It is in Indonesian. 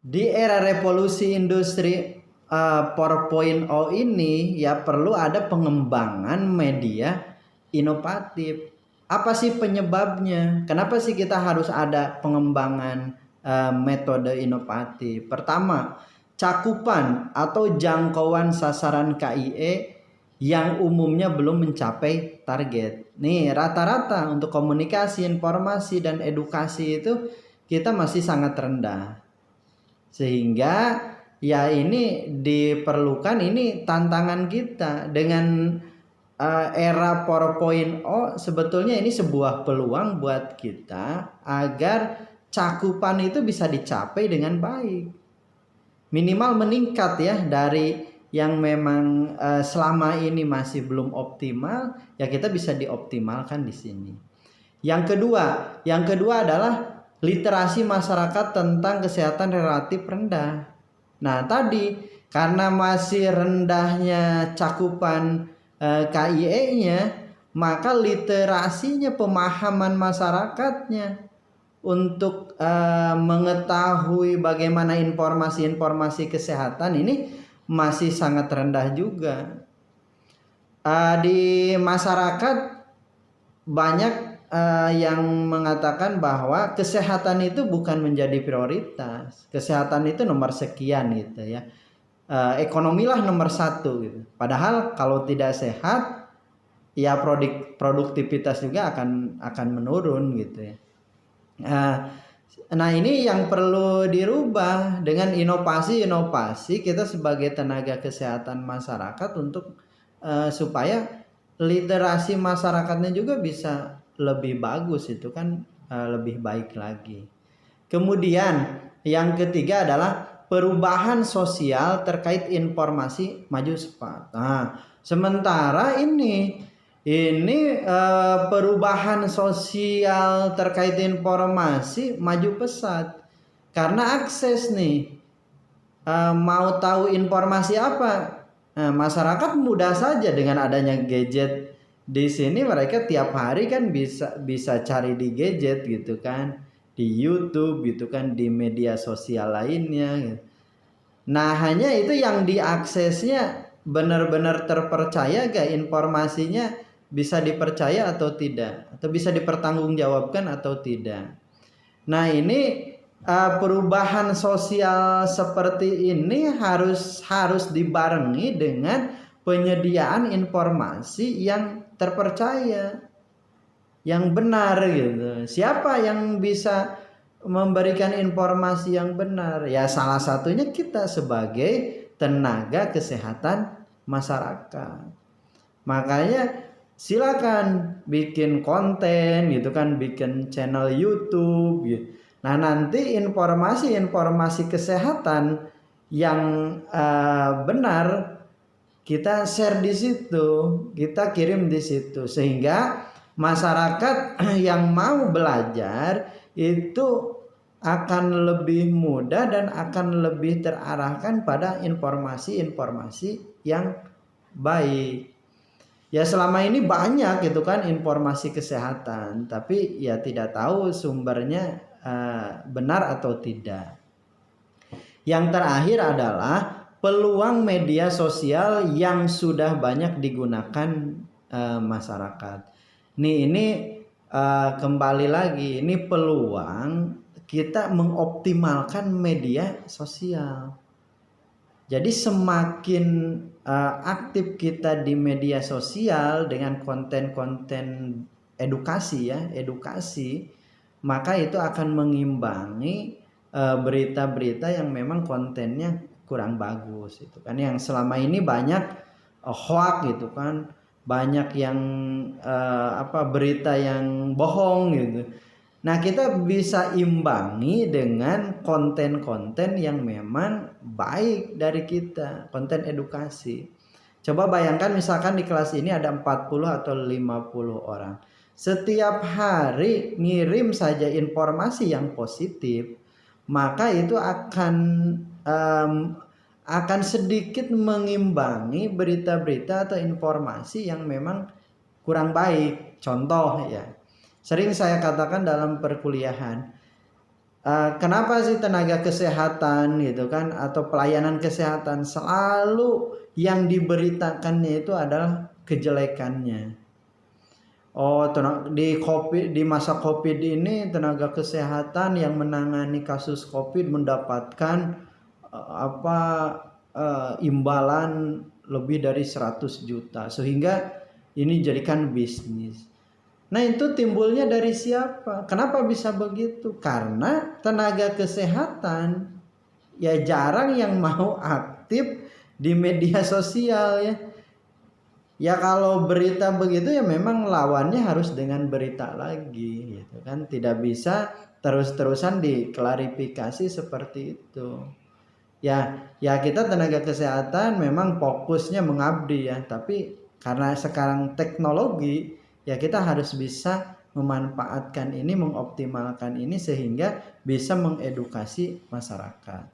Di era revolusi industri 4.0 ini ya perlu ada pengembangan media inovatif. Apa sih penyebabnya? Kenapa sih kita harus ada pengembangan metode inovatif? Pertama, cakupan atau jangkauan sasaran KIE yang umumnya belum mencapai target. Nih, rata-rata untuk komunikasi, informasi, dan edukasi itu kita masih sangat rendah. Sehingga ya ini diperlukan, ini tantangan kita dengan era 4.0. Sebetulnya ini sebuah peluang buat kita agar cakupan itu bisa dicapai dengan baik, minimal meningkat ya dari yang memang selama ini masih belum optimal, ya kita bisa dioptimalkan di sini. Yang kedua adalah literasi masyarakat tentang kesehatan relatif rendah. Nah, tadi karena masih rendahnya cakupan KIE-nya, maka literasinya, pemahaman masyarakatnya untuk mengetahui bagaimana informasi-informasi kesehatan ini masih sangat rendah juga. Di masyarakat banyak yang mengatakan bahwa kesehatan itu bukan menjadi prioritas. Kesehatan itu nomor sekian gitu ya. Ekonomilah nomor satu gitu. Padahal kalau tidak sehat, ya produktivitas juga akan menurun gitu ya. Nah ini yang perlu dirubah dengan inovasi-inovasi kita sebagai tenaga kesehatan masyarakat untuk supaya literasi masyarakatnya juga bisa lebih bagus, itu kan lebih baik lagi. Kemudian yang ketiga adalah perubahan sosial terkait informasi maju cepat. Nah, sementara ini perubahan sosial terkait informasi maju pesat karena akses nih. Mau tahu informasi apa? Nah, masyarakat mudah saja dengan adanya gadget di sini, mereka tiap hari kan bisa cari di gadget gitu kan, di YouTube gitu kan, di media sosial lainnya gitu. Nah, hanya itu yang diaksesnya benar-benar terpercaya gak informasinya, bisa dipercaya atau tidak, atau bisa dipertanggungjawabkan atau tidak. Nah, ini perubahan sosial seperti ini harus dibarengi dengan penyediaan informasi yang terpercaya, yang benar gitu. Siapa yang bisa memberikan informasi yang benar? Ya salah satunya kita sebagai tenaga kesehatan masyarakat. Makanya silakan bikin konten gitu kan, bikin channel YouTube gitu. Nah, nanti informasi-informasi kesehatan yang benar kita share di situ, kita kirim di situ, sehingga masyarakat yang mau belajar itu akan lebih mudah dan akan lebih terarahkan pada informasi-informasi yang baik. Ya selama ini banyak gitu kan informasi kesehatan, tapi ya tidak tahu sumbernya benar atau tidak. Yang terakhir adalah peluang media sosial yang sudah banyak digunakan masyarakat. Ini kembali lagi, ini peluang kita mengoptimalkan media sosial. Jadi semakin aktif kita di media sosial dengan konten-konten edukasi, maka itu akan mengimbangi berita-berita yang memang kontennya kurang bagus itu kan, yang selama ini banyak hoax gitu kan, banyak yang berita yang bohong gitu. Nah, kita bisa imbangi dengan konten-konten yang memang baik dari kita, konten edukasi. Coba bayangkan misalkan di kelas ini ada 40 atau 50 orang. Setiap hari ngirim saja informasi yang positif, maka itu akan sedikit mengimbangi berita-berita atau informasi yang memang kurang baik. Contoh ya, sering saya katakan dalam perkuliahan, Kenapa sih tenaga kesehatan gitu kan atau pelayanan kesehatan selalu yang diberitakannya itu adalah kejelekannya. Oh, di masa COVID ini tenaga kesehatan yang menangani kasus COVID mendapatkan apa imbalan lebih dari 100 juta sehingga ini jadikan bisnis. Nah, itu timbulnya dari siapa? Kenapa bisa begitu? Karena tenaga kesehatan ya jarang yang mau aktif di media sosial ya. Ya kalau berita begitu ya memang lawannya harus dengan berita lagi gitu kan. Tidak bisa terus-terusan diklarifikasi seperti itu. Ya kita tenaga kesehatan memang fokusnya mengabdi ya, tapi karena sekarang teknologi ya kita harus bisa memanfaatkan ini, mengoptimalkan ini sehingga bisa mengedukasi masyarakat.